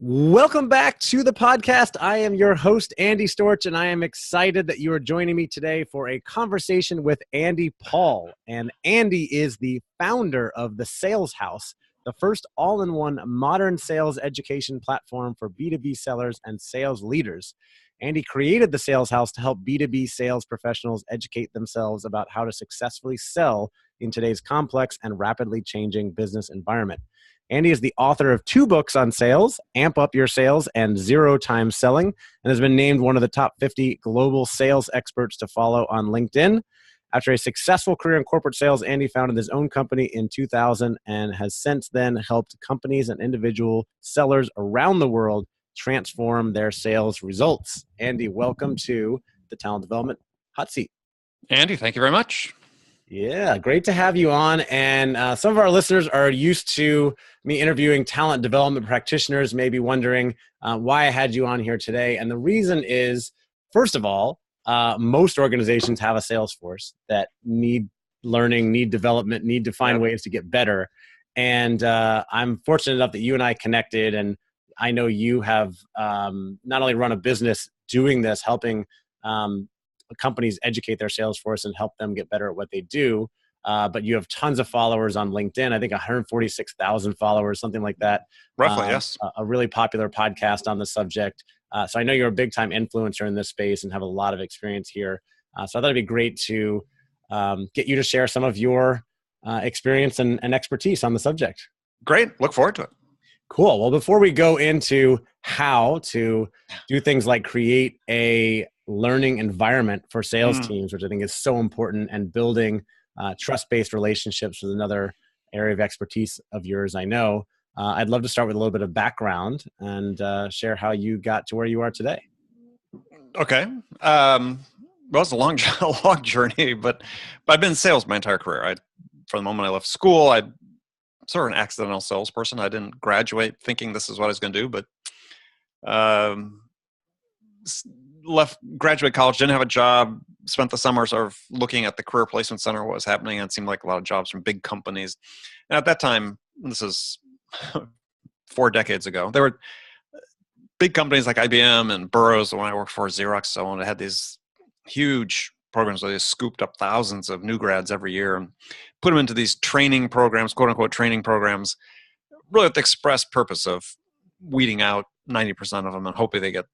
Welcome back to the podcast. I am your host, Andy Storch, and I am excited that you are joining me today for a conversation with Andy Paul. And Andy is the founder of The Sales House, the first all-in-one modern sales education platform for B2B sellers and sales leaders. Andy created The Sales House to help B2B sales professionals educate themselves about how to successfully sell in today's complex and rapidly changing business environment. Andy is the author of 2 books on sales, Amp Up Your Sales and Zero Time Selling, and has been named one of the top 50 global sales experts to follow on LinkedIn. After a successful career in corporate sales, Andy founded his own company in 2000 and has since then helped companies and individual sellers around the world transform their sales results. Andy, welcome to the Talent Development Hot Seat. Andy, thank you very much. Yeah, great to have you on. And some of our listeners are used to me interviewing talent development practitioners, maybe wondering why I had you on here today. And the reason is, first of all, most organizations have a sales force that need learning, need development, need to find ways to get better. And I'm fortunate enough that you and I connected, and I know you have not only run a business doing this, helping companies educate their sales force and help them get better at what they do. But you have tons of followers on LinkedIn. I think 146,000 followers, something like that. Roughly, yes. A really popular podcast on the subject. So I know you're a big time influencer in this space and have a lot of experience here. So I thought it'd be great to get you to share some of your experience and expertise on the subject. Great. Look forward to it. Cool. Well, before we go into how to do things like create a learning environment for sales teams, which I think is so important, and building trust-based relationships with another area of expertise of yours, I know. I'd love to start with a little bit of background and share how you got to where you are today. Okay. Well, it's a long journey, but I've been in sales my entire career. From the moment I left school, I'm sort of an accidental salesperson. I didn't graduate thinking this is what I was going to do, but graduate college, didn't have a job, spent the summer sort of looking at the career placement center, what was happening, and it seemed like a lot of jobs from big companies. And at that time, this is 4 decades ago, there were big companies like IBM and Burroughs, the one I worked for, Xerox, so on. They had these huge programs where they scooped up thousands of new grads every year and put them into these training programs, quote unquote training programs, really with the express purpose of weeding out 90% of them and hoping they get,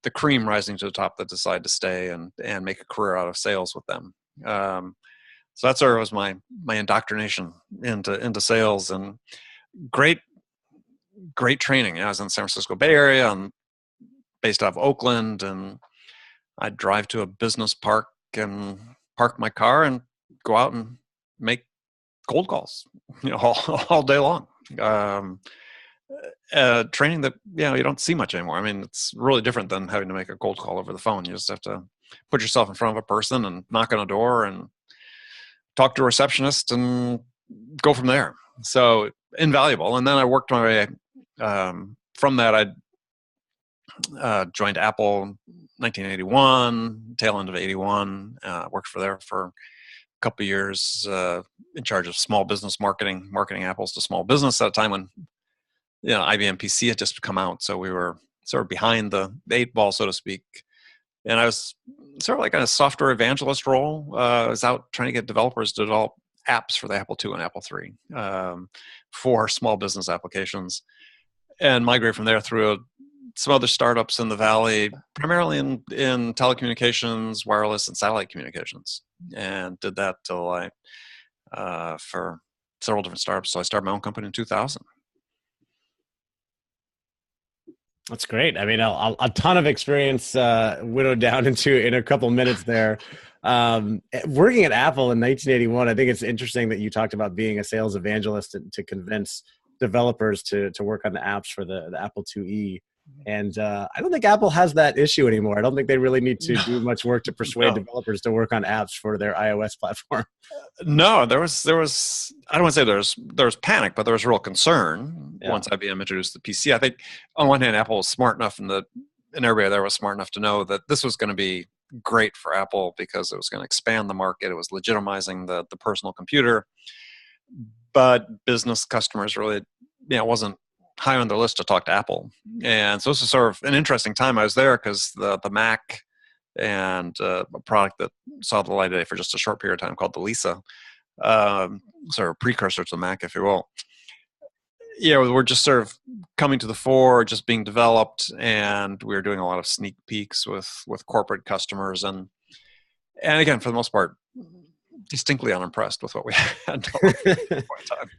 the cream rising to the top that decide to stay and make a career out of sales with them. So that sort of was my indoctrination into sales, and great training. I was in the San Francisco Bay Area. I'm based out of Oakland, and I'd drive to a business park and park my car and go out and make cold calls, all day long. Training that you don't see much anymore. I mean, it's really different than having to make a cold call over the phone. You just have to put yourself in front of a person and knock on a door and talk to a receptionist and go from there. So invaluable. And then I worked my way from that. I joined Apple in 1981, tail end of 81. Worked there for a couple of years, in charge of small business marketing Apples to small business at a time when IBM PC had just come out, so we were sort of behind the 8 ball, so to speak. And I was sort of like in a software evangelist role. I was out trying to get developers to develop apps for the Apple II and Apple III for small business applications, and migrate from there through some other startups in the Valley, primarily in telecommunications, wireless, and satellite communications, and did that till for several different startups. So I started my own company in 2000. That's great. I mean, a ton of experience widowed down in a couple minutes there. Working at Apple in 1981, I think it's interesting that you talked about being a sales evangelist to convince developers to work on the apps for the Apple IIe. And I don't think Apple has that issue anymore. I don't think they really need to do much work to persuade developers to work on apps for their iOS platform. No, there was. I don't want to say there was panic, but there was real concern once IBM introduced the PC. I think on one hand, Apple was smart enough, and everybody there was smart enough to know that this was going to be great for Apple because it was going to expand the market. It was legitimizing the personal computer, but business customers really, it wasn't high on their list to talk to Apple. And so this is sort of an interesting time I was there, because the Mac and a product that saw the light of day for just a short period of time called the Lisa, sort of precursor to the Mac, if you will. We're just sort of coming to the fore, just being developed, and we were doing a lot of sneak peeks with corporate customers, and again, for the most part, distinctly unimpressed with what we had to offer at that point in time.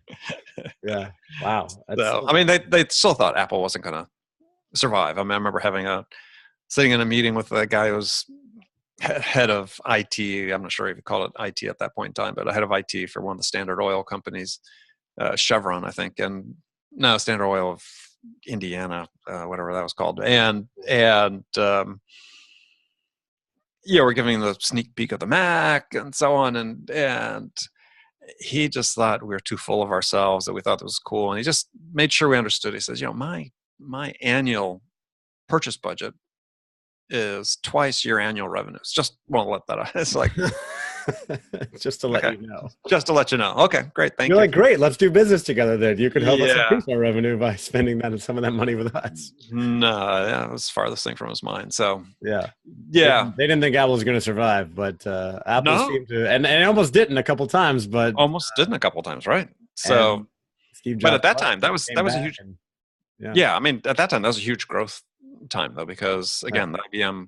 Yeah. Wow. So, I mean, they still thought Apple wasn't going to survive. I mean, I remember sitting in a meeting with a guy who was head of IT. I'm not sure if you call it IT at that point in time, but a head of IT for one of the Standard Oil companies, Chevron, I think, and no, Standard Oil of Indiana, whatever that was called, and we're giving the sneak peek of the Mac and so on, and he just thought we were too full of ourselves, that we thought it was cool, and he just made sure we understood. He says, my annual purchase budget is twice your annual revenues. Just won't let that out. It's like, just to let you know. Just to let you know. Okay, great. Thank you. You're like, great, let's do business together then. You could help us Yeah. increase our revenue by spending some of that money with us. No, it was the farthest thing from his mind. So yeah. They didn't think Apple was going to survive, but Apple seemed to, and it almost didn't a couple times, but almost didn't a couple times, right? So, Steve Jobs, but at that time, that was a huge. Yeah, I mean, at that time, that was a huge growth time, though, because again, the IBM,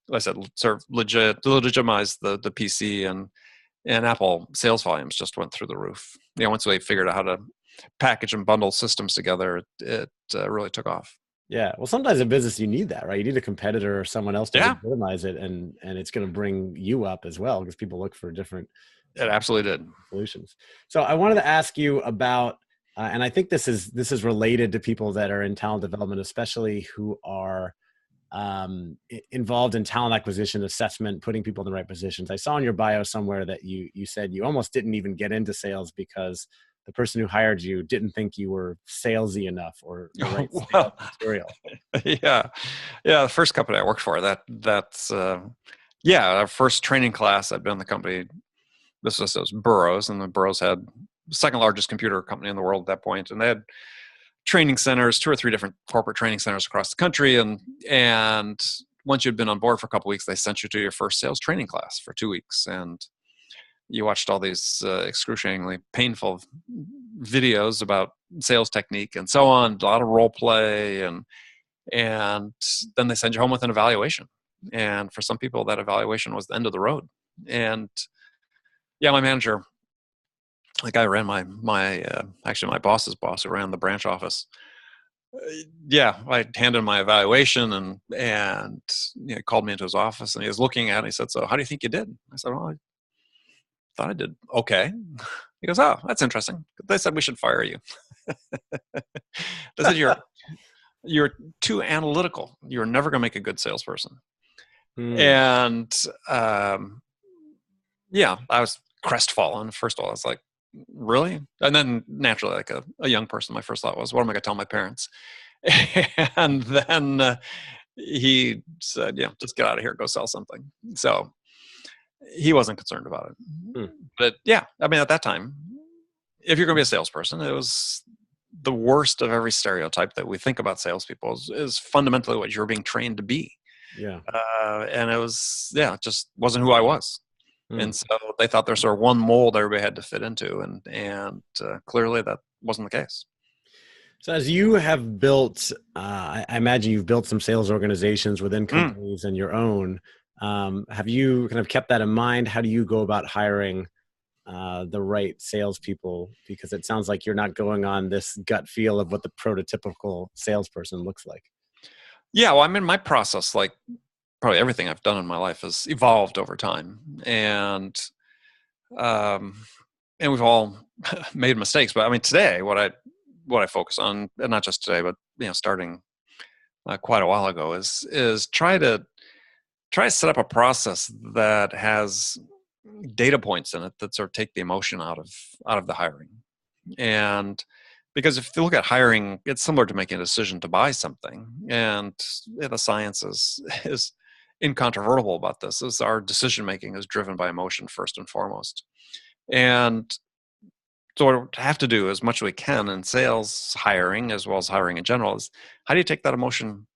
like I said, sort of legitimized the PC, and Apple sales volumes just went through the roof. Once they figured out how to package and bundle systems together, it really took off. Yeah. Well, sometimes in business you need that, right? You need a competitor or someone else to legitimize it, and it's going to bring you up as well, because people look for different. It absolutely did. Solutions. So I wanted to ask you about, and I think this is related to people that are in talent development, especially who are involved in talent acquisition, assessment, putting people in the right positions. I saw in your bio somewhere that you said you almost didn't even get into sales because the person who hired you didn't think you were salesy enough or the right sales material. Yeah. The first company I worked for, that's our first training class. I'd been in the company. This was Burroughs, and the Burroughs had the second largest computer company in the world at that point, and they had training centers, 2 or 3 different corporate training centers across the country. And once you'd been on board for a couple of weeks, they sent you to your first sales training class for 2 weeks. And you watched all these excruciatingly painful videos about sales technique and so on, a lot of role play. And then they send you home with an evaluation. And for some people, that evaluation was the end of the road. And my manager, the guy who ran actually my boss's boss, who ran the branch office. I handed him my evaluation, and he called me into his office, and he was looking at it. He said, "So how do you think you did?" I said, "Well, I thought I did okay." He goes, "Oh, that's interesting. They said we should fire you." They said, you're too analytical. You're never going to make a good salesperson." And I was crestfallen. First of all, I was like, really? And then naturally, like a young person, my first thought was, what am I going to tell my parents? And then he said, just get out of here, go sell something. So he wasn't concerned about it. But at that time, if you're going to be a salesperson, it was the worst of every stereotype that we think about salespeople is fundamentally what you're being trained to be. Yeah. And it was, it just wasn't who I was. And so they thought there's sort of one mold everybody had to fit into, and clearly that wasn't the case. So as you have built, I imagine you've built some sales organizations within companies and your own. Have you kind of kept that in mind? How do you go about hiring the right salespeople? Because it sounds like you're not going on this gut feel of what the prototypical salesperson looks like. Yeah, well, I mean, my process, like probably everything I've done in my life, has evolved over time, and we've all made mistakes. But I mean, today, what I focus on, and not just today, but starting quite a while ago, is try to set up a process that has data points in it that sort of take the emotion out of the hiring. And because if you look at hiring, it's similar to making a decision to buy something, and the science is incontrovertible about this. Is our decision making is driven by emotion first and foremost. And So what we have to do as much as we can in sales hiring, as well as hiring in general, is how do you take that emotion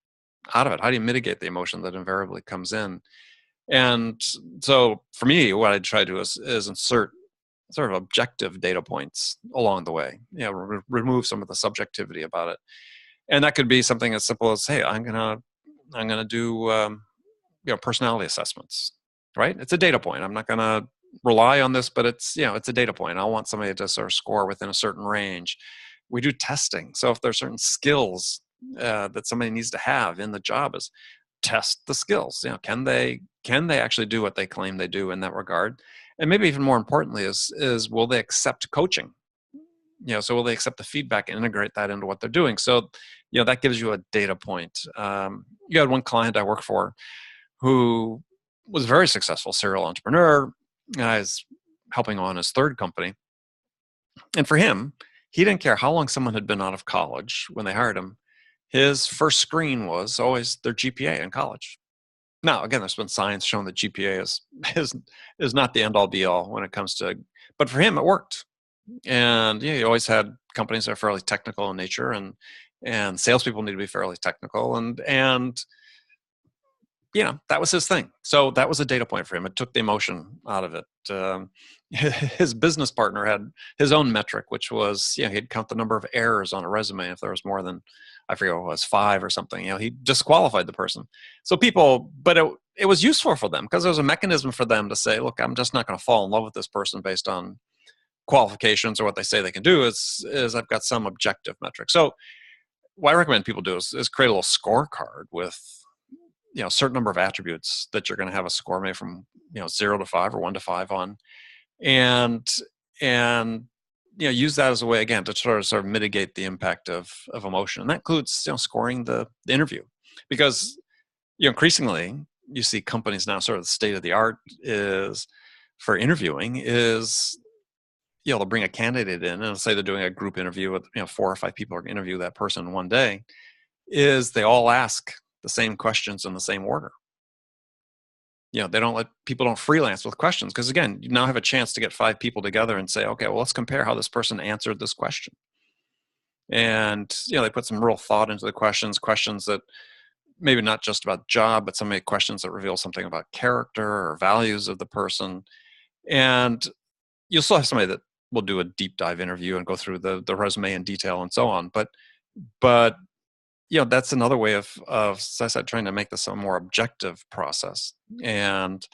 out of it? How do you mitigate the emotion that invariably comes in? And so for me, what I try to do is insert sort of objective data points along the way. Remove some of the subjectivity about it, and that could be something as simple as, hey, I'm gonna do personality assessments, right? It's a data point. I'm not gonna rely on this, but it's a data point. I want somebody to sort of score within a certain range. We do testing, so if there's certain skills that somebody needs to have in the job, is test the skills. Can they actually do what they claim they do in that regard? And maybe even more importantly is will they accept coaching? So will they accept the feedback and integrate that into what they're doing? So that gives you a data point. You had one client I worked for who was a very successful serial entrepreneur. I was helping on his third company, and for him, he didn't care how long someone had been out of college when they hired him. His first screen was always their GPA in college. Now, again, there's been science showing that GPA is not the end all be all when it comes to, but for him, it worked. And you always had companies that are fairly technical in nature, and salespeople need to be fairly technical, and that was his thing. So that was a data point for him. It took the emotion out of it. His business partner had his own metric, which was, he'd count the number of errors on a resume. If there was more than, I forget what it was, 5 or something, he disqualified the person. So but it was useful for them because there was a mechanism for them to say, look, I'm just not going to fall in love with this person based on qualifications or what they say they can do. Is I've got some objective metric. So what I recommend people do is create a little scorecard with a certain number of attributes that you're going to have a score maybe from 0 to 5 or 1 to 5 on, and use that as a way again to sort of mitigate the impact of emotion. And that includes scoring the interview, because increasingly you see companies now, sort of the state of the art is for interviewing is they'll bring a candidate in and say they're doing a group interview with 4 or 5 people are going to interview that person one day, is they all ask the same questions in the same order. They don't let people don't freelance with questions, because again, you now have a chance to get 5 people together and say, okay, well, let's compare how this person answered this question. And they put some real thought into the questions that maybe not just about job, but some questions that reveal something about character or values of the person. And you'll still have somebody that will do a deep dive interview and go through the resume in detail and so on. But that's another way of, as I said, trying to make this a more objective process. And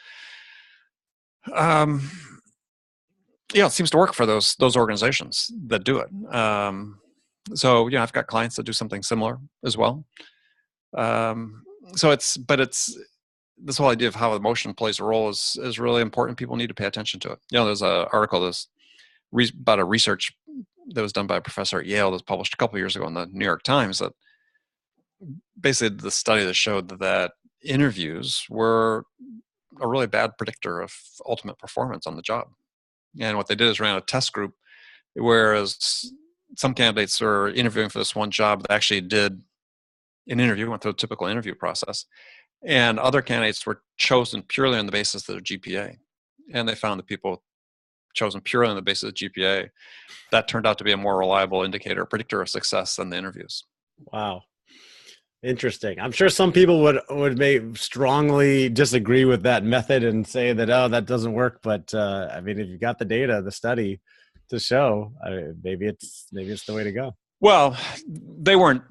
it seems to work for those organizations that do it. So I've got clients that do something similar as well. So it's this whole idea of how emotion plays a role is really important. People need to pay attention to it. There's an article about a research that was done by a professor at Yale that was published a couple of years ago in the New York Times, that basically the study that showed that interviews were a really bad predictor of ultimate performance on the job. And what they did is ran a test group, whereas some candidates were interviewing for this one job that actually did an interview, went through a typical interview process, and other candidates were chosen purely on the basis of their GPA. And they found that people chosen purely on the basis of GPA, that turned out to be a more reliable indicator, predictor of success than the interviews. Wow. Interesting. I'm sure some people would may strongly disagree with that method and say that, that doesn't work. But I mean, if you've got the data, the study to show, maybe it's the way to go. Well, they were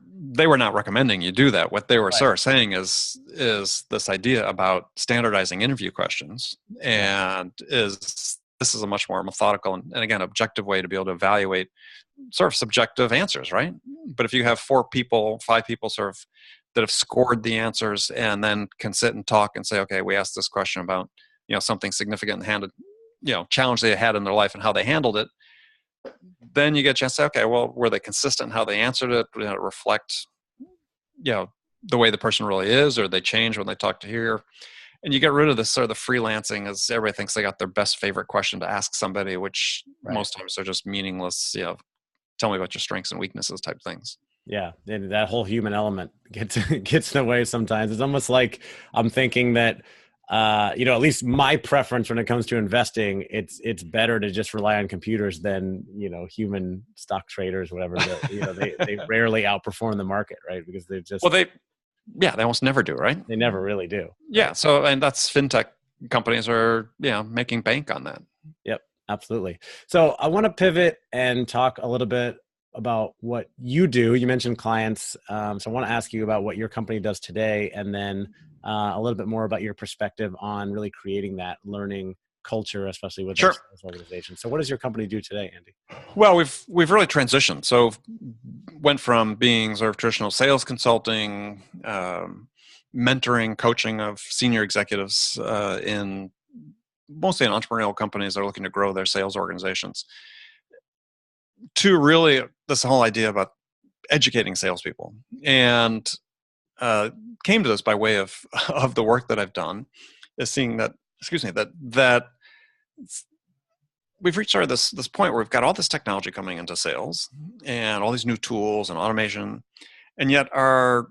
not recommending you do that. What they were sort of saying is this idea about standardizing interview questions, and this is a much more methodical and again, objective way to be able to evaluate sort of subjective answers, right? But if you have 4 people, 5 people sort of that have scored the answers and then can sit and talk and say, okay, we asked this question about, something significant and handed, challenge they had in their life and how they handled it, then you get a chance to say, okay, well, were they consistent in how they answered it? Did it reflect, the way the person really is, or they change when they talk to here? And you get rid of this sort of the freelancing, as everybody thinks they got their best favorite question to ask somebody, which most times are just meaningless, tell me about your strengths and weaknesses type things. Yeah. And that whole human element gets in the way sometimes. It's almost like I'm thinking that at least my preference when it comes to investing, it's better to just rely on computers than, human stock traders, whatever. They rarely outperform the market, right? Because Well, they almost never do, right? they never really do. Yeah. Right? So, and that's fintech companies are, making bank on that. Yep, absolutely. So I want to pivot and talk a little bit about what you do. You mentioned clients. So I want to ask you about what your company does today, and then a little bit more about your perspective on really creating that learning culture, especially with our Sure. sales organization. So what does your company do today, Andy? Well, we've really transitioned. So went from being sort of traditional sales consulting, mentoring, coaching of senior executives in mostly in entrepreneurial companies that are looking to grow their sales organizations, to really this whole idea about educating salespeople, and came to this by way of of the work that I've done, is seeing that, excuse me, that we've reached sort of this point where we've got all this technology coming into sales and all these new tools and automation, and yet our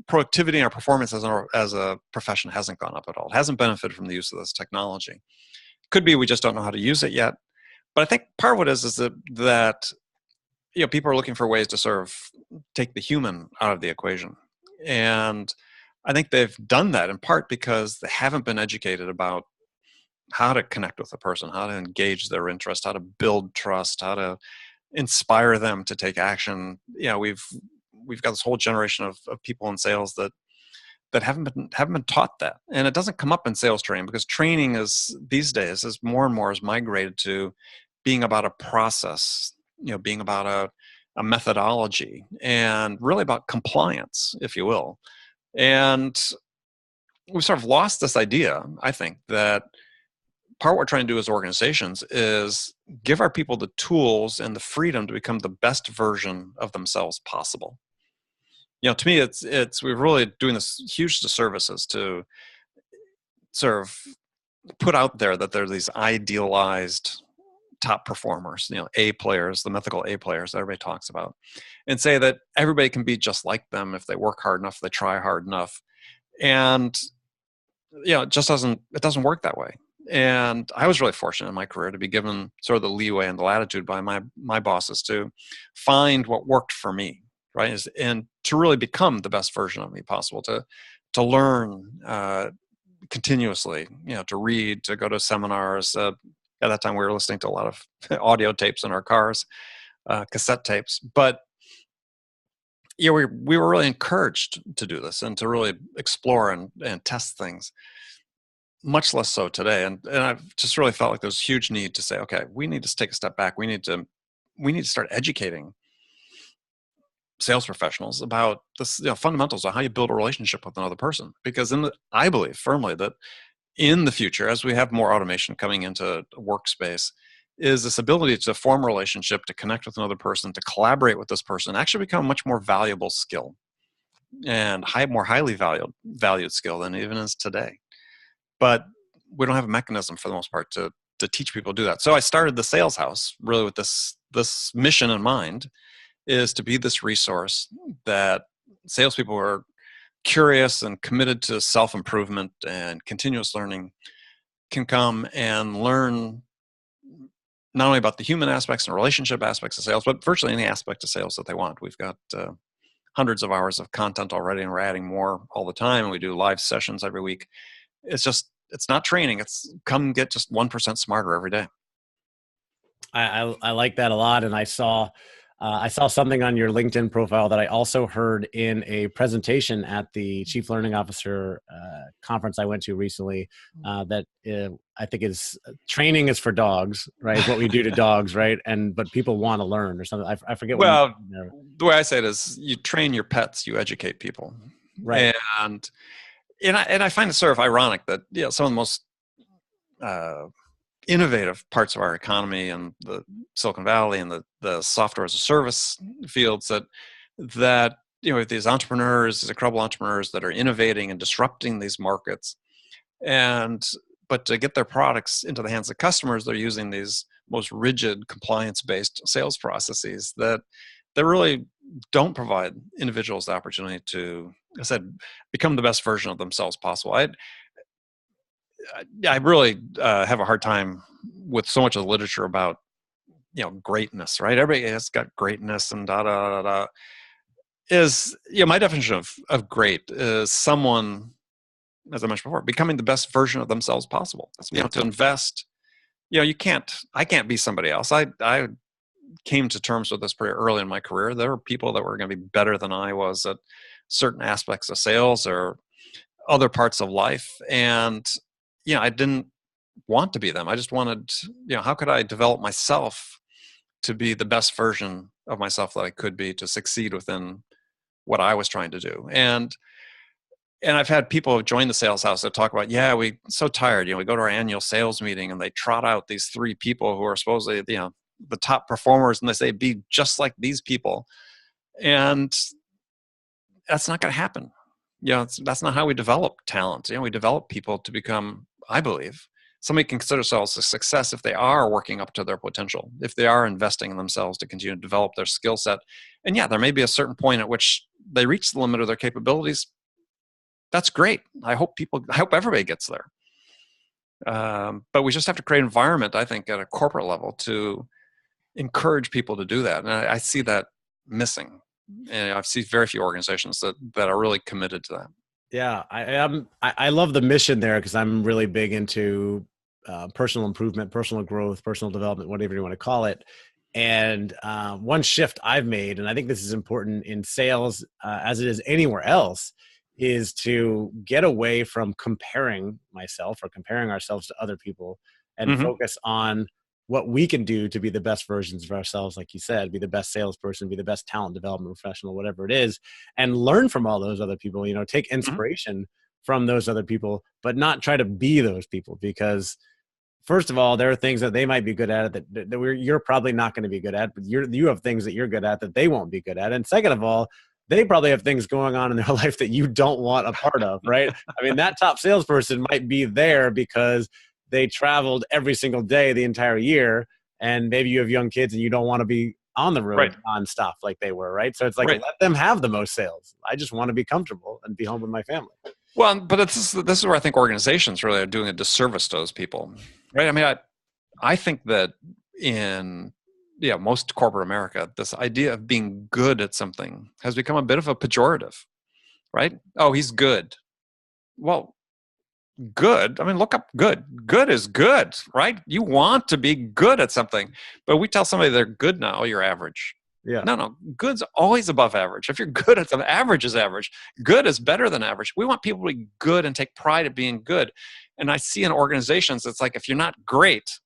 productivity and our performance as a profession hasn't gone up at all. It hasn't benefited from the use of this technology. Could be we just don't know how to use it yet. But I think part of what is that people are looking for ways to sort of take the human out of the equation. And I think they've done that in part because they haven't been educated about how to connect with a person, how to engage their interest, how to build trust, how to inspire them to take action. We've got this whole generation of people in sales that haven't been taught that, and it doesn't come up in sales training, because training is these days is more and more is migrated to being about a process, being about a methodology, and really about compliance, if you will. And we've sort of lost this idea, I think, that part of what we're trying to do as organizations is give our people the tools and the freedom to become the best version of themselves possible. To me, it's we're really doing this huge disservices to sort of put out there that there are these idealized top performers, A players, the mythical A players that everybody talks about, and say that everybody can be just like them if they work hard enough, if they try hard enough. And it just doesn't work that way. And I was really fortunate in my career to be given sort of the leeway and the latitude by my bosses to find what worked for me, right? And to really become the best version of me possible, to learn continuously, to read, to go to seminars. At that time, we were listening to a lot of audio tapes in our cars, cassette tapes. But we were really encouraged to do this and to really explore and test things. Much less so today, and I've just really felt like there's a huge need to say, okay, we need to take a step back. We need to start educating sales professionals about the fundamentals of how you build a relationship with another person. Because I believe firmly that in the future, as we have more automation coming into workspace, is this ability to form a relationship, to connect with another person, to collaborate with this person, actually become a much more valuable skill, and more highly valued skill than it even is today. But we don't have a mechanism for the most part to teach people to do that. So I started the Sales House really with this mission in mind, is to be this resource that salespeople who are curious and committed to self-improvement and continuous learning can come and learn not only about the human aspects and relationship aspects of sales, but virtually any aspect of sales that they want. We've got hundreds of hours of content already, and we're adding more all the time. And we do live sessions every week. It's not training. It's come get just 1% smarter every day. I like that a lot. And I saw something on your LinkedIn profile that I also heard in a presentation at the Chief Learning Officer conference I went to recently, that I think is training is for dogs, right? What we do to dogs, right? But people want to learn or something. I forget what Well, the way I say it is, you train your pets, you educate people. Right. And I find it sort of ironic that some of the most innovative parts of our economy and the Silicon Valley and the software as a service fields that these entrepreneurs, these incredible entrepreneurs that are innovating and disrupting these markets, but to get their products into the hands of customers, they're using these most rigid compliance-based sales processes that really don't provide individuals the opportunity to, as I said, become the best version of themselves possible. I really have a hard time with so much of the literature about, greatness, right? Everybody has got greatness and da da da da. Is, my definition of great is someone, as I mentioned before, becoming the best version of themselves possible. To invest. I can't be somebody else. I came to terms with this pretty early in my career. There were people that were going to be better than I was at certain aspects of sales or other parts of life. And, I didn't want to be them. I just wanted, how could I develop myself to be the best version of myself that I could be, to succeed within what I was trying to do. And I've had people join the sales house that talk about, we so tired. We go to our annual sales meeting and they trot out these 3 people who are supposedly, the top performers, and they say, be just like these people. And that's not going to happen. That's not how we develop talent. We develop people to become, I believe, somebody can consider themselves a success if they are working up to their potential, if they are investing in themselves to continue to develop their skill set. And there may be a certain point at which they reach the limit of their capabilities. That's great. I hope everybody gets there. But we just have to create an environment, I think, at a corporate level to encourage people to do that. And I see that missing. And I've seen very few organizations that are really committed to that. Yeah, I love the mission there, because I'm really big into personal improvement, personal growth, personal development, whatever you want to call it. And one shift I've made, and I think this is important in sales as it is anywhere else, is to get away from comparing myself or comparing ourselves to other people and focus on what we can do to be the best versions of ourselves, like you said, be the best salesperson, be the best talent development professional, whatever it is, and learn from all those other people, take inspiration from those other people, but not try to be those people. Because first of all, there are things that they might be good at that you're probably not going to be good at, but you have things that you're good at that they won't be good at. And second of all, they probably have things going on in their life that you don't want a part of, right? I mean, that top salesperson might be there because they traveled every single day the entire year, and maybe you have young kids and you don't want to be on the road nonstop like they were, right? So it's like, let them have the most sales. I just want to be comfortable and be home with my family. Well, but this is where I think organizations really are doing a disservice to those people, right? I mean, I think that in most corporate America, this idea of being good at something has become a bit of a pejorative, right? Oh, he's good. Well, good. I mean, look up good. Good is good, right? You want to be good at something, but we tell somebody they're good now, you're average. Yeah. No, good's always above average. If you're good at something, average is average. Good is better than average. We want people to be good and take pride at being good. And I see in organizations, it's like, if you're not great,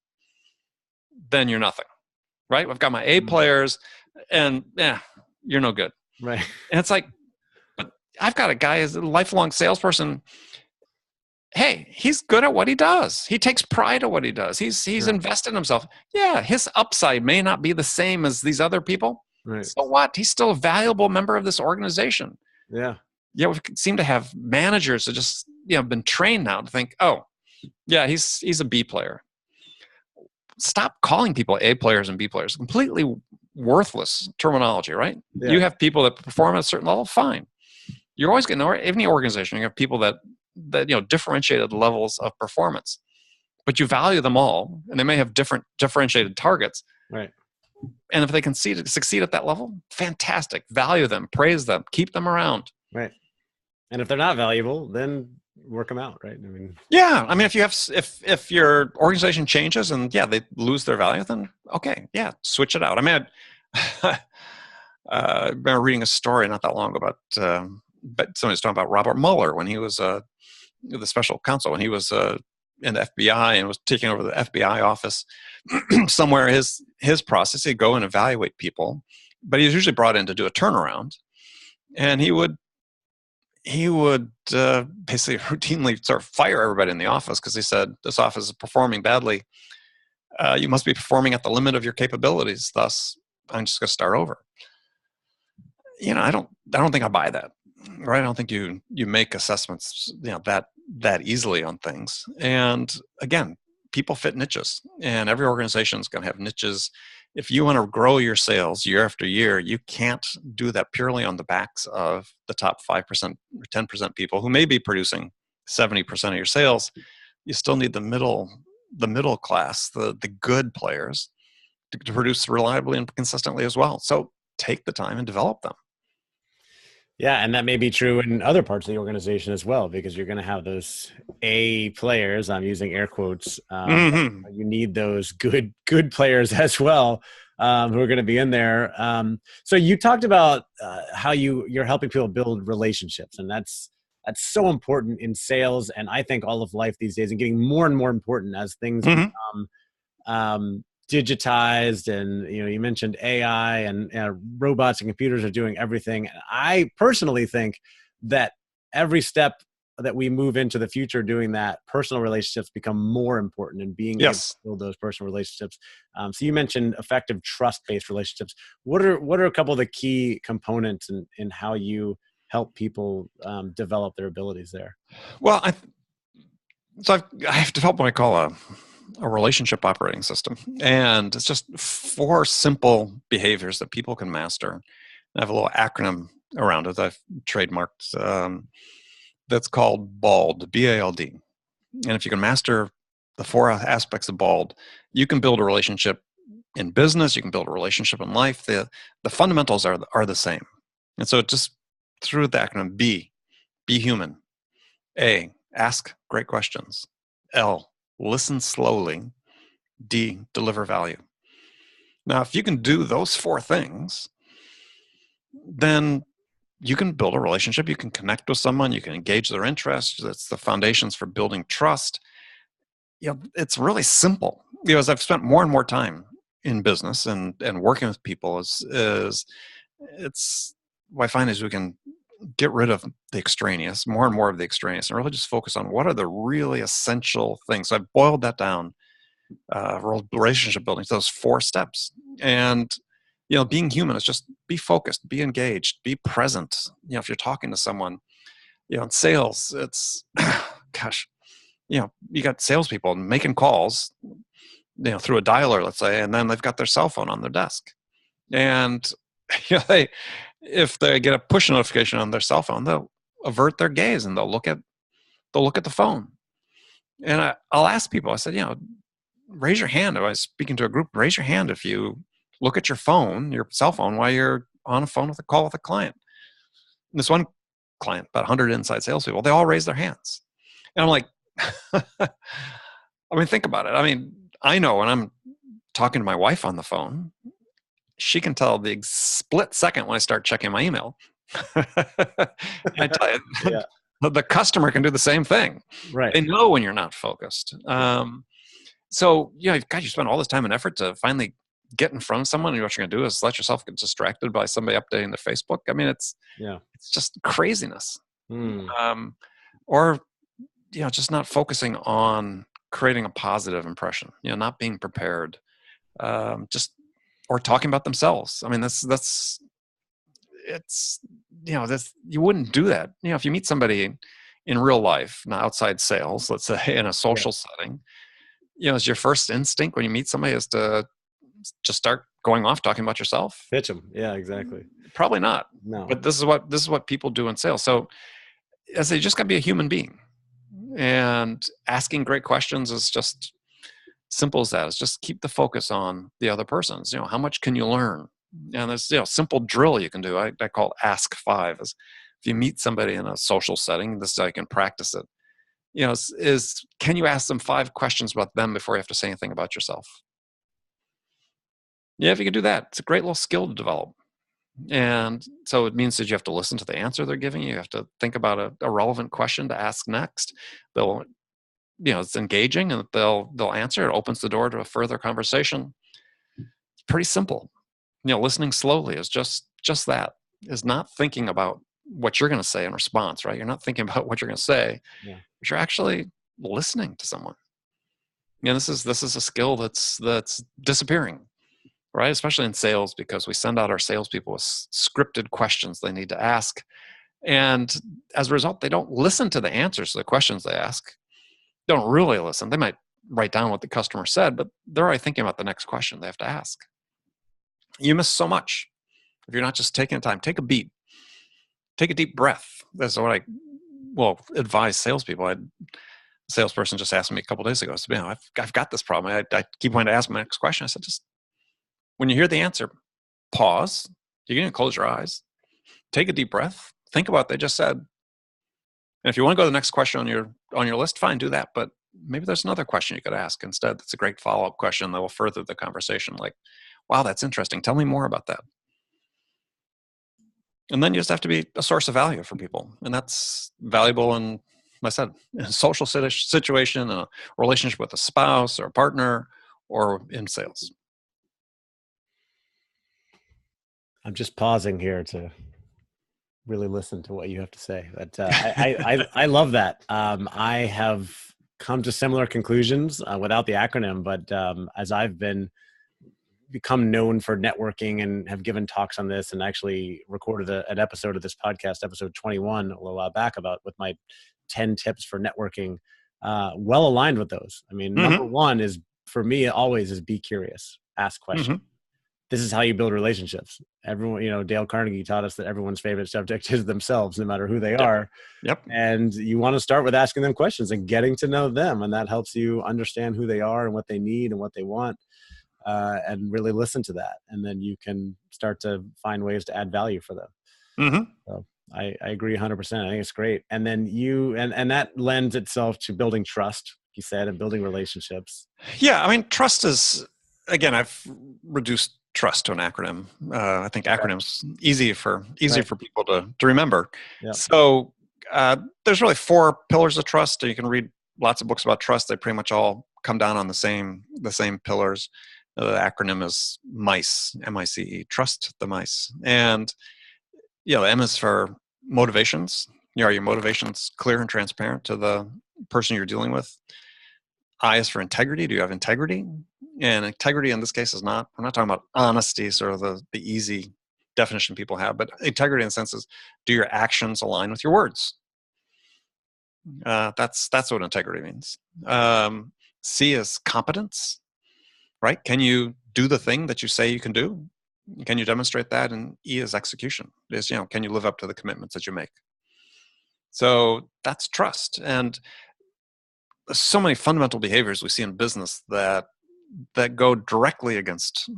then you're nothing, right? I've got my A players and you're no good. Right. And it's like, but I've got a guy as a lifelong salesperson. Hey, he's good at what he does. He takes pride at what he does. He's invested in himself. Yeah, his upside may not be the same as these other people. Right. So what? He's still a valuable member of this organization. Yeah. Yeah, we seem to have managers that just been trained now to think, oh, yeah, he's a B player. Stop calling people A players and B players. Completely worthless terminology, right? Yeah. You have people that perform at a certain level, fine. You're always going to, any organization, you have people that differentiated levels of performance, but you value them all, and they may have different differentiated targets. Right. And if they can succeed at that level, fantastic. Value them, praise them, keep them around. Right. And if they're not valuable, then work them out, right? I mean, if your organization changes and they lose their value, then okay, switch it out. I mean, I remember reading a story not that long ago about, but somebody was talking about Robert Mueller when he was the special counsel, when he was in the FBI and was taking over the FBI office. Somewhere his process, he'd go and evaluate people, but he was usually brought in to do a turnaround, and he would basically routinely sort of fire everybody in the office because he said, this office is performing badly. You must be performing at the limit of your capabilities. Thus, I'm just going to start over. I don't think I buy that. Right? I don't think you make assessments that easily on things. And again, people fit niches, and every organization is going to have niches. If you want to grow your sales year after year, you can't do that purely on the backs of the top 5% or 10% people who may be producing 70% of your sales. You still need the middle class, the good players to produce reliably and consistently as well. So take the time and develop them. Yeah, and that may be true in other parts of the organization as well, because you're going to have those A players. I'm using air quotes. You need those good players as well, who are going to be in there. So you talked about how you're helping people build relationships, and that's so important in sales, and I think all of life these days, and getting more and more important as things become digitized. And you mentioned AI, and robots and computers are doing everything. And I personally think that every step that we move into the future doing that, personal relationships become more important, and being able to build those personal relationships. So you mentioned effective trust-based relationships. What are a couple of the key components in how you help people develop their abilities there? Well, I have developed what I call a relationship operating system, and it's just 4 simple behaviors that people can master. I have a little acronym around it I've trademarked that's called BALD, B-A-L-D. And if you can master the 4 aspects of BALD, you can build a relationship in business, you can build a relationship in life. The fundamentals are the same. And so just through the acronym: B, be human; A, ask great questions; L, listen slowly; D, deliver value. Now, if you can do those 4 things, then you can build a relationship, you can connect with someone, you can engage their interests. That's the foundations for building trust. It's really simple. As I've spent more and more time in business and working with people, is it's what I find is we can get rid of the extraneous, more and more of the extraneous, and really just focus on what are the really essential things. So I've boiled that down, relationship building, to those 4 steps. And being human is just be focused, be engaged, be present. If you're talking to someone, in sales, it's gosh, you got salespeople making calls, through a dialer, let's say, and then they've got their cell phone on their desk, and if they get a push notification on their cell phone, they'll avert their gaze and they'll look at the phone. And I'll ask people, I said, raise your hand. If I was speaking to a group, raise your hand if you look at your cell phone, while you're on a phone with a call with a client. And this one client, about 100 inside salespeople, they all raised their hands. And I'm like, think about it. I know when I'm talking to my wife on the phone, she can tell the split second when I start checking my email. I tell you, the customer can do the same thing. Right. They know when you're not focused. So, you spend all this time and effort to finally get in front of someone, and what you're going to do is let yourself get distracted by somebody updating their Facebook. It's just craziness. Or, just not focusing on creating a positive impression, not being prepared, or talking about themselves. You wouldn't do that. If you meet somebody in real life, not outside sales, let's say in a social setting, is your first instinct when you meet somebody is to just start going off talking about yourself? Pitch them. Yeah, exactly. Probably not. No. But this is what people do in sales. So as they just got to be a human being, and asking great questions is just simple as that. It's just keep the focus on the other person's. How much can you learn? And there's simple drill you can do. I call Ask 5. Is if you meet somebody in a social setting, this is how you can practice it. Is can you ask them 5 questions about them before you have to say anything about yourself? If you can do that, it's a great little skill to develop. And so it means that you have to listen to the answer they're giving you. You have to think about a relevant question to ask next. It's engaging, and they'll answer. It opens the door to a further conversation. It's pretty simple. Listening slowly is just that. Is not thinking about what you're going to say in response, right? You're not thinking about what you're going to say, but you're actually listening to someone. This is a skill that's disappearing, right? Especially in sales, because we send out our salespeople with scripted questions they need to ask, and as a result, they don't listen to the answers to the questions they ask. Don't really listen. They might write down what the customer said, but they're already thinking about the next question they have to ask. You miss so much if you're not just taking the time. Take a beat. Take a deep breath. That's what I advise salespeople. A salesperson just asked me a couple of days ago, so, I've got this problem. I keep wanting to ask my next question. I said, just when you hear the answer, pause. You can close your eyes. Take a deep breath. Think about what they just said. And if you want to go to the next question on your list, fine, do that. But maybe there's another question you could ask instead. That's a great follow-up question that will further the conversation. Like, wow, that's interesting. Tell me more about that. And then you just have to be a source of value for people. And that's valuable in, like I said, in a social situation, a relationship with a spouse or a partner, or in sales. I'm just pausing here to really listen to what you have to say. But I love that. I have come to similar conclusions without the acronym, but as I've become known for networking and have given talks on this, and actually recorded an episode of this podcast, episode 21, a little while back, with my 10 tips for networking, well aligned with those. I mean, number one is, for me, always is be curious, ask questions. This is how you build relationships. Everyone, Dale Carnegie taught us that everyone's favorite subject is themselves, no matter who they are. Yep. And you want to start with asking them questions and getting to know them. And that helps you understand who they are and what they need and what they want. And really listen to that. And then you can start to find ways to add value for them. So I agree 100%. I think it's great. And then and that lends itself to building trust, you said, and building relationships. Yeah. I mean, trust is, again, I've reduced trust to an acronym. I think acronyms easy for people to remember. Yep. So there's really 4 pillars of trust. You can read lots of books about trust. They pretty much all come down on the same pillars. The acronym is MICE, M-I-C-E, trust the mice. And the M is for motivations. Are your motivations clear and transparent to the person you're dealing with? I is for integrity. Do you have integrity? And integrity in this case we're not talking about honesty, sort of the easy definition people have, but integrity in the sense is, do your actions align with your words? That's what integrity means. C is competence. Right? Can you do the thing that you say you can do? Can you demonstrate that? And E is execution. Can you live up to the commitments that you make? So that's trust. And so many fundamental behaviors we see in business that go directly against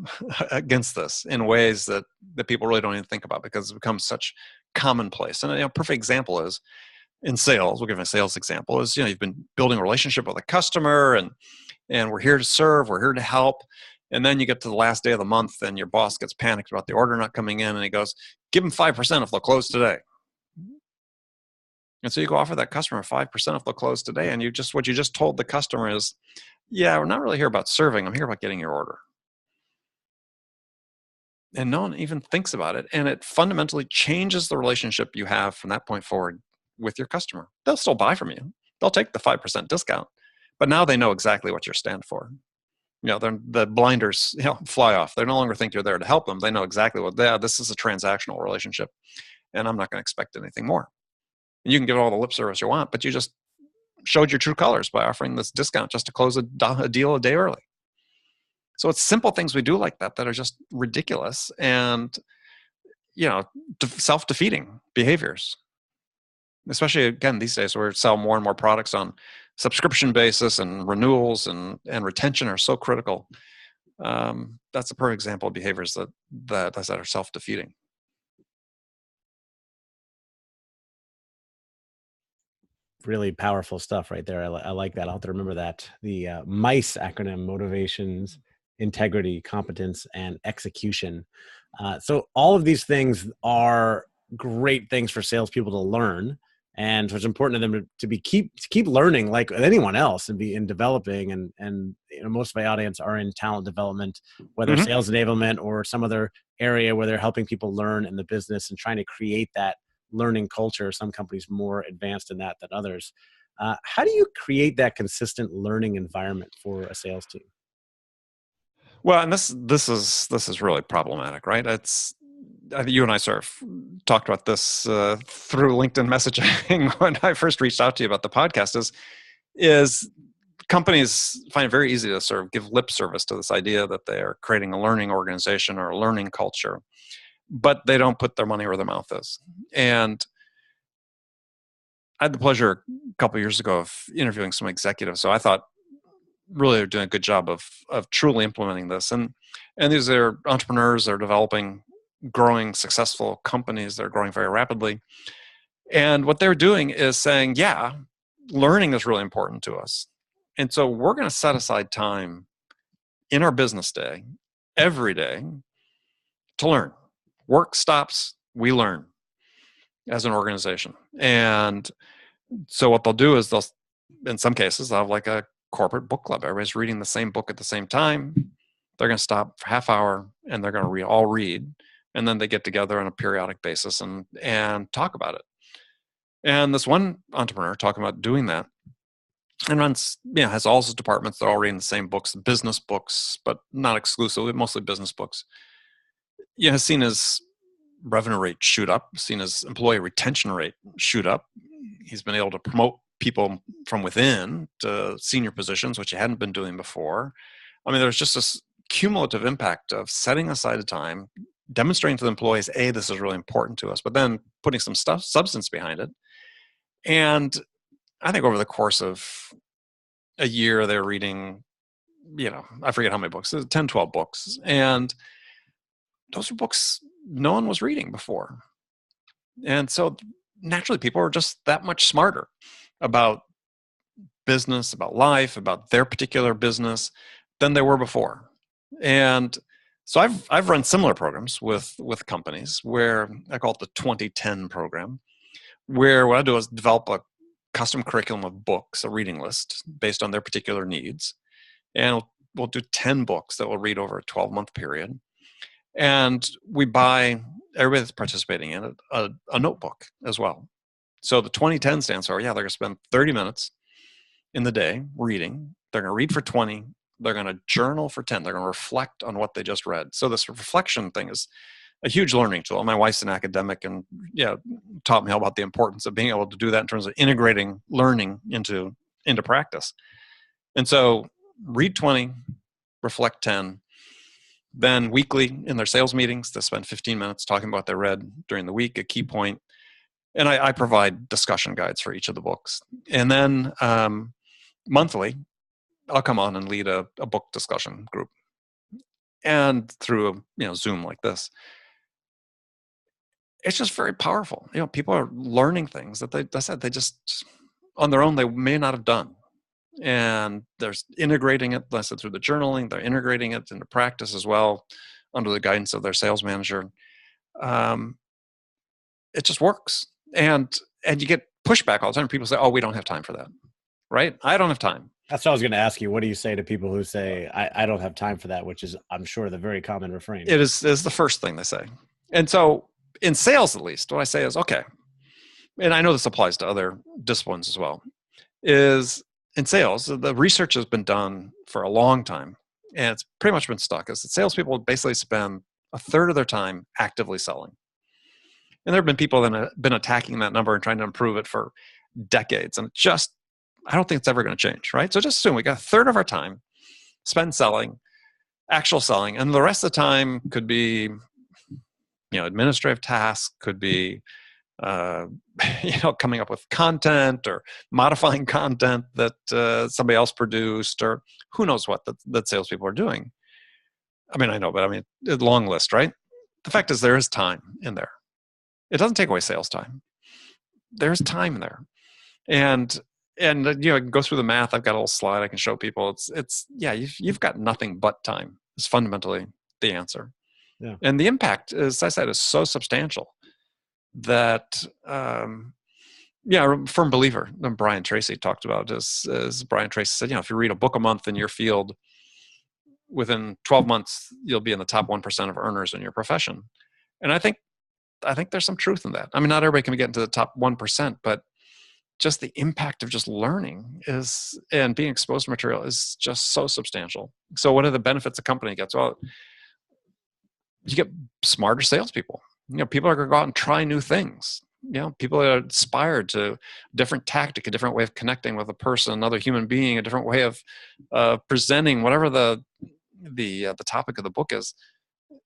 this in ways that people really don't even think about, because it becomes such commonplace. And a perfect example is in sales. We'll give a sales example. Is you've been building a relationship with a customer, and we're here to serve, we're here to help. And then you get to the last day of the month and your boss gets panicked about the order not coming in, and he goes, give them 5% if they'll close today. And so you go offer that customer 5% if they'll close today. And what you just told the customer is, we're not really here about serving. I'm here about getting your order. And no one even thinks about it. And it fundamentally changes the relationship you have from that point forward with your customer. They'll still buy from you. They'll take the 5% discount. But now they know exactly what you stand for. The blinders fly off. They no longer think you're there to help them. They know exactly this is a transactional relationship, and I'm not going to expect anything more. And you can give all the lip service you want, but you just showed your true colors by offering this discount just to close a deal a day early. So it's simple things we do like that are just ridiculous and self-defeating behaviors. Especially, again, these days we sell more and more products on subscription basis, and renewals and retention are so critical. That's a perfect example of behaviors that are self-defeating. Really powerful stuff right there. I like that. I'll have to remember that. The MICE acronym: motivations, integrity, competence, and execution. So all of these things are great things for salespeople to learn. And so it's important to them to keep learning, like anyone else, and be in developing. And most of my audience are in talent development, whether sales enablement or some other area where they're helping people learn in the business and trying to create that learning culture. Some companies more advanced in that than others. How do you create that consistent learning environment for a sales team? Well, and this is really problematic, right? I think you and I sort of talked about this through LinkedIn messaging when I first reached out to you about the podcast. Is companies find it very easy to sort of give lip service to this idea that they're creating a learning organization or a learning culture, but they don't put their money where their mouth is. And I had the pleasure a couple of years ago of interviewing some executives. So I thought really they're doing a good job of truly implementing this. And these are entrepreneurs that are developing, growing successful companies that are growing very rapidly. And what they're doing is saying, yeah, learning is really important to us. And so we're going to set aside time in our business day, every day, to learn. Work stops, we learn as an organization. And so what they'll do is they'll, in some cases, they'll have like a corporate book club. Everybody's reading the same book at the same time. They're going to stop for half hour and they're going to all read. And then they get together on a periodic basis and talk about it. And this one entrepreneur talking about doing that and runs, has all his departments. They're all reading the same books, business books, but not exclusively, mostly business books. Has seen his revenue rate shoot up, seen his employee retention rate shoot up. He's been able to promote people from within to senior positions, which he hadn't been doing before. I mean, there's just this cumulative impact of setting aside a time, demonstrating to the employees, A, this is really important to us, but then putting some substance behind it. And I think over the course of a year, they're reading, I forget how many books, 10, 12 books. And those are books no one was reading before. And so naturally, people are just that much smarter about business, about life, about their particular business than they were before. And so I've run similar programs with companies where I call it the 2010 program, where what I do is develop a custom curriculum of books, a reading list based on their particular needs. And we'll do 10 books that we'll read over a 12-month period. And we buy everybody that's participating in it a notebook as well. So the 2010 stands for, they're going to spend 30 minutes in the day reading. They're going to read for 20. They're going to journal for 10. They're going to reflect on what they just read. So this reflection thing is a huge learning tool. My wife's an academic and taught me about the importance of being able to do that in terms of integrating learning into practice. And so read 20, reflect 10. Then weekly in their sales meetings, they spend 15 minutes talking about what they read during the week, a key point. And I provide discussion guides for each of the books. And then monthly, I'll come on and lead a book discussion group. And through Zoom like this. It's just very powerful. People are learning things that they just on their own they may not have done. And they're integrating it, like I said, through the journaling. They're integrating it into practice as well under the guidance of their sales manager. It just works. And you get pushback all the time. People say, oh, we don't have time for that. Right? I don't have time. That's what I was going to ask you. What do you say to people who say, I don't have time for that, which is, I'm sure, the very common refrain. It is the first thing they say. And so in sales, at least, what I say is, okay, and I know this applies to other disciplines as well, is in sales, the research has been done for a long time, and it's pretty much been stuck, is that salespeople basically spend a third of their time actively selling. And there have been people that have been attacking that number and trying to improve it for decades. And I don't think it's ever going to change, right? So just assume we got a third of our time spent selling, actual selling, and the rest of the time could be, administrative tasks, could be, coming up with content or modifying content that somebody else produced, or who knows what that salespeople are doing. I mean, I know, but a long list, right? The fact is there is time in there. It doesn't take away sales time. There's time in there. And I can go through the math. I've got a little slide I can show people. You've got nothing but time is fundamentally the answer. Yeah. And the impact, as I said, is so substantial that, a firm believer, Brian Tracy talked about this, as Brian Tracy said, if you read a book a month in your field, within 12 months, you'll be in the top 1% of earners in your profession. And I think there's some truth in that. I mean, not everybody can get into the top 1%, but just the impact of just learning and being exposed to material is just so substantial. So what are the benefits a company gets? Well, you get smarter salespeople. People are going to go out and try new things. people that are inspired to a different tactic, a different way of connecting with a person, another human being, a different way of presenting whatever the topic of the book is.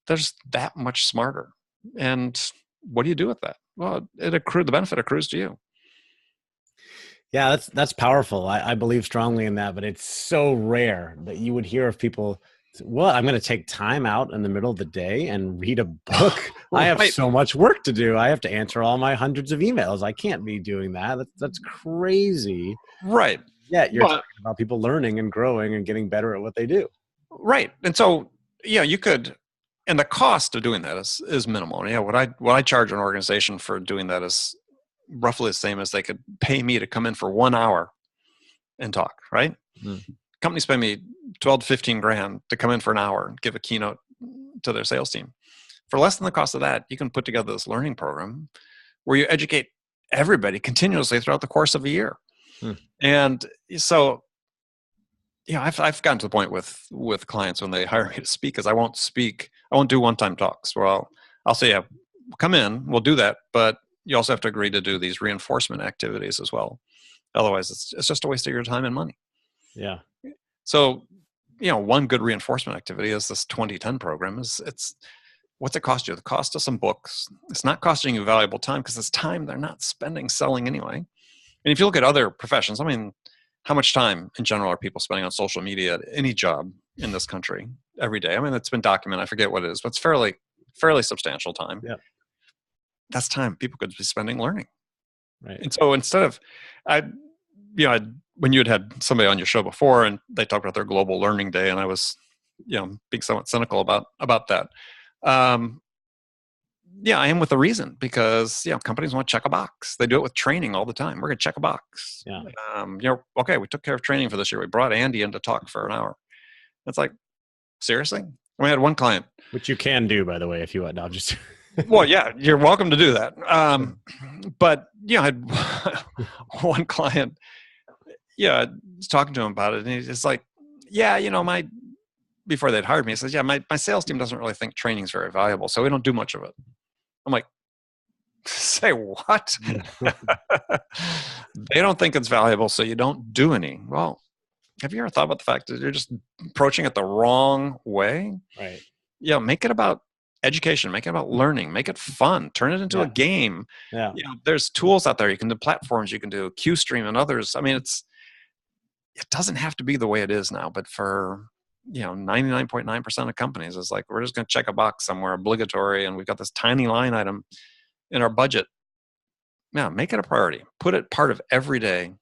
They're just that much smarter. And what do you do with that? Well, the benefit accrues to you. Yeah, that's powerful. I believe strongly in that, but it's so rare that you would hear of people, well, I'm going to take time out in the middle of the day and read a book. I have Right. so much work to do. I have to answer all my hundreds of emails. I can't be doing that. That's crazy. Right. Yeah, you're But talking about people learning and growing and getting better at what they do. right. And so, you could, and the cost of doing that is minimal. Yeah, what I charge an organization for doing that is roughly the same as they could pay me to come in for 1 hour and talk, right? Companies pay me 12 to 15 grand to come in for an hour and give a keynote to their sales team. For less than the cost of that, you can put together this learning program where you educate everybody continuously throughout the course of a year. And so, I've gotten to the point with clients when they hire me to speak, because I won't do one-time talks. Well, I'll say, yeah, come in, we'll do that, but you also have to agree to do these reinforcement activities as well. Otherwise, it's just a waste of your time and money. Yeah. So, one good reinforcement activity is this 2010 program. What's it cost you? The cost of some books. It's not costing you valuable time, because it's time they're not spending selling anyway. And if you look at other professions, I mean, how much time in general are people spending on social media at any job in this country every day? I mean, it's been documented. I forget what it is, but it's fairly substantial time. Yeah. That's time people could be spending learning. Right. And so instead of, when you had somebody on your show before and they talked about their global learning day, and I was, being somewhat cynical about that. I am with a reason, because companies want to check a box. They do it with training all the time. We're going to check a box. Yeah. Okay, we took care of training for this year. We brought Andy in to talk for an hour. It's like, seriously? We had one client, which you can do, by the way, if you want. No, just well, yeah, you're welcome to do that. But I had one client. I was talking to him about it, and he's like, before they'd hired me, he says, my sales team doesn't really think training is very valuable, so we don't do much of it. I'm like, say what? They don't think it's valuable, so you don't do any. Well, have you ever thought about the fact that you're just approaching it the wrong way? Right. Make it about education, make it about learning, make it fun, turn it into a game. Yeah. There's tools out there. You can do platforms, you can do QStream and others. I mean, it doesn't have to be the way it is now, but for 99.9% of companies, it's like, we're just going to check a box somewhere, obligatory, and we've got this tiny line item in our budget. Make it a priority. Put it part of every day.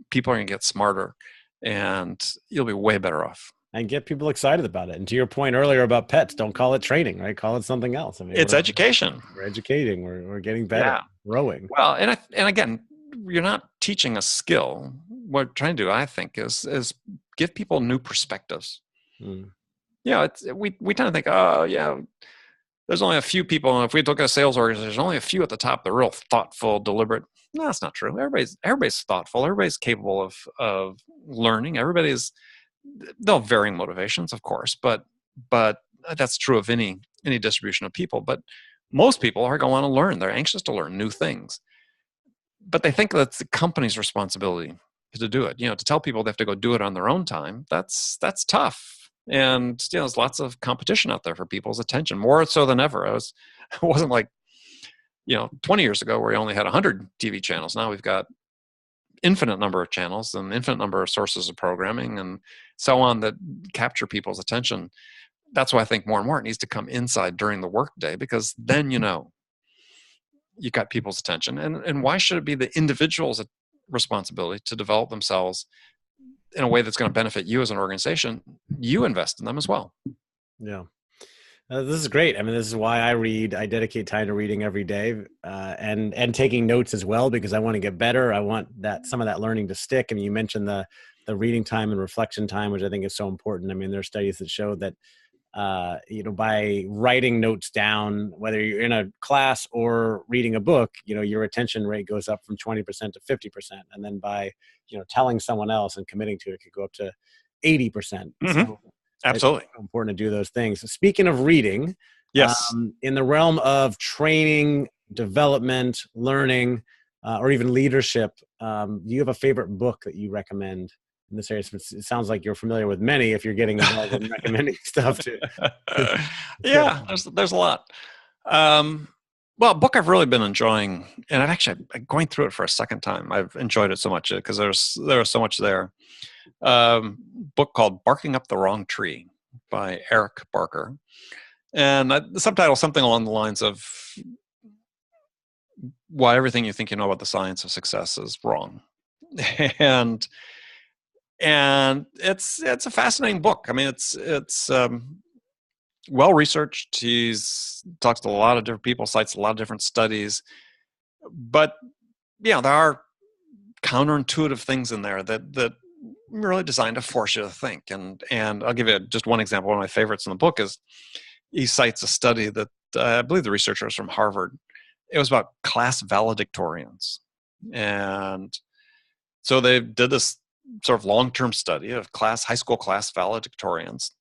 People are going to get smarter, and you'll be way better off. And get people excited about it. And to your point earlier about pets, don't call it training, right? Call it something else. I mean, it's education. We're educating. We're getting better. Growing. Well, and again, you're not teaching a skill. What we're trying to do, I think, is give people new perspectives. We tend to think, there's only a few people, and if we look at a sales organization, there's only a few at the top that are real thoughtful, deliberate. No, that's not true. Everybody's thoughtful. Everybody's capable of learning. They'll have varying motivations, of course, but that's true of any distribution of people. But most people are going to learn. They're anxious to learn new things, but they think that's the company's responsibility to do it. To tell people they have to go do it on their own time, that's tough. And there's lots of competition out there for people's attention, more so than ever. It wasn't like 20 years ago where we only had 100 TV channels. Now we've got infinite number of channels and infinite number of sources of programming and so on that capture people's attention. That's why I think more and more it needs to come inside during the workday, because then you got people's attention. And why should it be the individual's responsibility to develop themselves in a way that's going to benefit you as an organization? You invest in them as well. Yeah. This is great. I mean, this is why I read. I dedicate time to reading every day, and taking notes as well, because I want to get better. I want some of that learning to stick. I mean, you mentioned the reading time and reflection time, which I think is so important. I mean, there are studies that show that by writing notes down, whether you're in a class or reading a book, your attention rate goes up from 20% to 50%. And then by, telling someone else and committing to it, could go up to 80%. Mm-hmm. So absolutely. It's important to do those things. So speaking of reading, yes, in the realm of training development, learning, or even leadership. Do you have a favorite book that you recommend in this area? It sounds like you're familiar with many if you're getting involved in recommending stuff to. Yeah, there's a lot. Well, a book I've really been enjoying, and I'm going through it for a second time. I've enjoyed it so much because there was so much there. Book called "Barking Up the Wrong Tree" by Eric Barker, and the subtitle is something along the lines of "Why everything you think you know about the science of success is wrong," and it's a fascinating book. I mean, it's well researched. He's talks to a lot of different people, cites a lot of different studies, but yeah, there are counterintuitive things in there that really designed to force you to think. And I'll give you just one example. One of my favorites in the book is he cites a study that I believe the researcher was from Harvard. It was about class valedictorians, and so they did this sort of long-term study of high school class valedictorians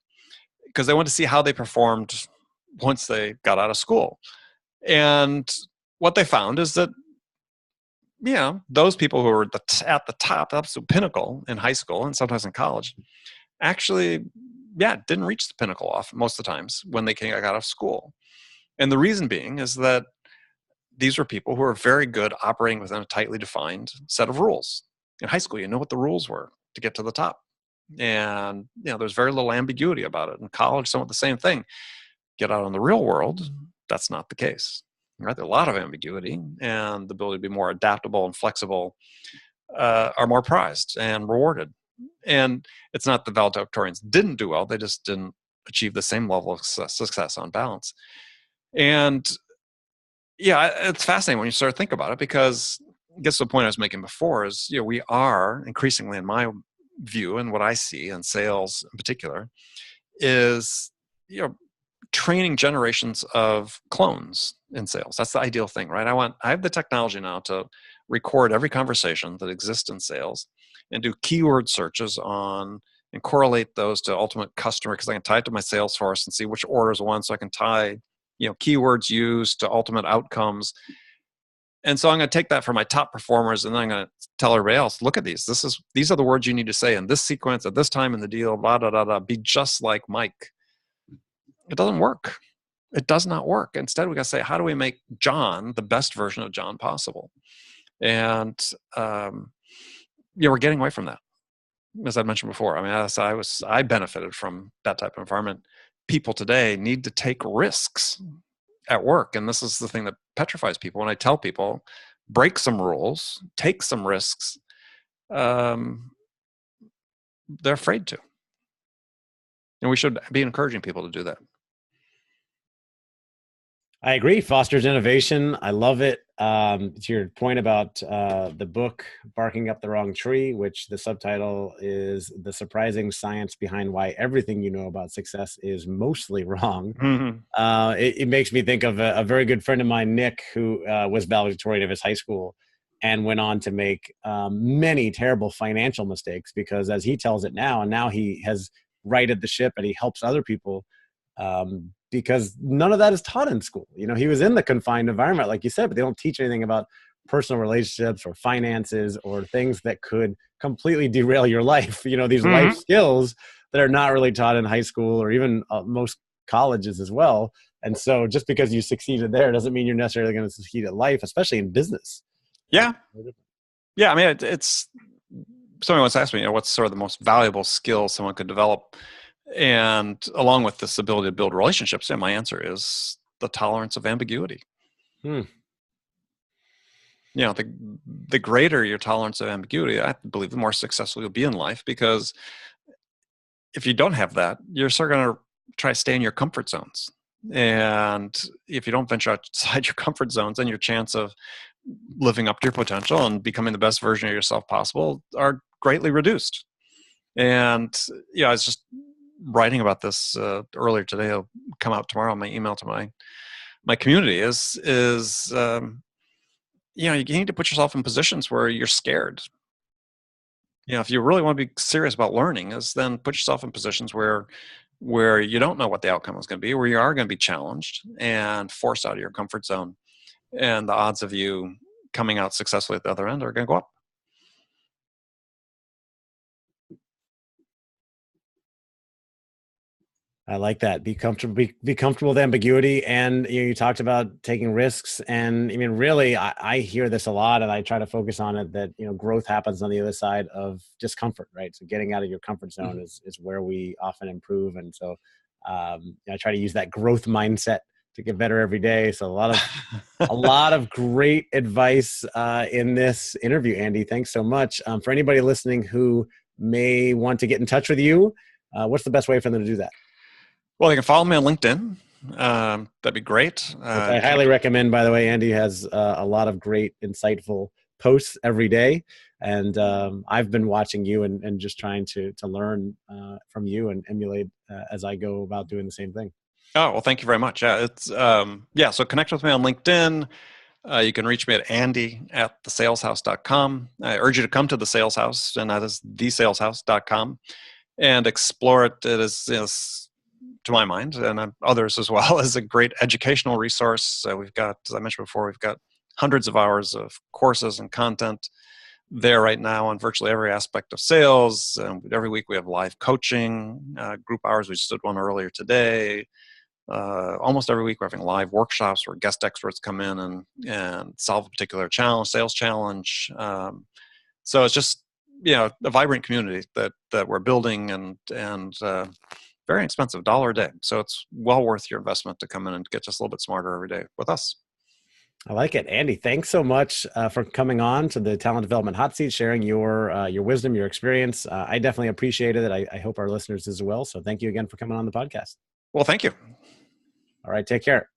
because they wanted to see how they performed once they got out of school. And what they found is that, those people who were at the top, the absolute pinnacle in high school and sometimes in college, actually, didn't reach the pinnacle off most of the times when they got out of school. And the reason being is that these were people who were very good operating within a tightly defined set of rules. In high school, you know what the rules were to get to the top. And, there's very little ambiguity about it. In college, somewhat the same thing. Get out in the real world, that's not the case. Right? There's a lot of ambiguity, and the ability to be more adaptable and flexible are more prized and rewarded. And it's not the valedictorians didn't do well, they just didn't achieve the same level of success on balance. And it's fascinating when you start to think about it, because it gets to the point I was making before is, we are increasingly, in my view and what I see in sales in particular, is, training generations of clones in sales. That's the ideal thing, right? I have the technology now to record every conversation that exists in sales and do keyword searches on and correlate those to ultimate customer, because I can tie it to my Salesforce and see which orders won, so I can tie, keywords used to ultimate outcomes. And so I'm going to take that for my top performers, and then I'm going to tell everybody else, look at these. These are the words you need to say in this sequence at this time in the deal, blah, blah, blah, blah. Be just like Mike. It doesn't work. It does not work. Instead, we got to say, how do we make John the best version of John possible? And we're getting away from that, as I mentioned before. I mean, I benefited from that type of environment. People today need to take risks at work, and this is the thing that petrifies people. When I tell people, break some rules, take some risks, they're afraid to. And we should be encouraging people to do that. I agree. Fosters innovation. I love it. To your point about the book, Barking Up the Wrong Tree, which the subtitle is The Surprising Science Behind Why Everything You Know About Success is Mostly Wrong. Mm-hmm. It makes me think of a very good friend of mine, Nick, who was valedictorian of his high school and went on to make many terrible financial mistakes, because as he tells it now, and now he has righted the ship and he helps other people, because none of that is taught in school. He was in the confined environment, like you said, but they don't teach anything about personal relationships or finances or things that could completely derail your life. These Mm-hmm. life skills that are not really taught in high school or even most colleges as well. And so just because you succeeded there doesn't mean you're necessarily going to succeed at life, especially in business. Yeah. Yeah. I mean, it's someone once asked me, what's sort of the most valuable skill someone could develop? And along with this ability to build relationships, my answer is the tolerance of ambiguity. The greater your tolerance of ambiguity, I believe the more successful you'll be in life, because if you don't have that, you're sort of going to try to stay in your comfort zones. And if you don't venture outside your comfort zones, then your chance of living up to your potential and becoming the best version of yourself possible are greatly reduced. And I was just writing about this earlier today. It'll come out tomorrow on my email to my community. Is you need to put yourself in positions where you're scared. If you really want to be serious about learning, is then put yourself in positions where you don't know what the outcome is going to be, where you are going to be challenged and forced out of your comfort zone. and the odds of you coming out successfully at the other end are going to go up. I like that. Be comfortable. Be comfortable with ambiguity, and you talked about taking risks. And I mean, really, I hear this a lot, and I try to focus on it. That growth happens on the other side of discomfort, right? So getting out of your comfort zone is where we often improve. And so I try to use that growth mindset to get better every day. So a lot of great advice in this interview, Andy. Thanks so much. For anybody listening who may want to get in touch with you, what's the best way for them to do that? Well, you can follow me on LinkedIn. That'd be great. Which I highly recommend, by the way. Andy has a lot of great, insightful posts every day. And I've been watching you and just trying to learn from you and emulate as I go about doing the same thing. Oh, well, thank you very much. Yeah, so connect with me on LinkedIn. You can reach me at andy@thesaleshouse.com. I urge you to come to the Sales House, and that is thesaleshouse.com, and explore it. It is to my mind, and others as well, is a great educational resource. We've got, as I mentioned before, we've got hundreds of hours of courses and content there right now on virtually every aspect of sales. Every week we have live coaching, group hours. We just did one earlier today. Almost every week we're having live workshops where guest experts come in and solve a particular challenge, sales challenge. So it's just a vibrant community that we're building, and very expensive, $1 a day. So it's well worth your investment to come in and get just a little bit smarter every day with us. I like it. Andy, thanks so much for coming on to the Talent Development Hot Seat, sharing your wisdom, your experience. I definitely appreciated it. I hope our listeners as well. So thank you again for coming on the podcast. Well, thank you. All right. Take care.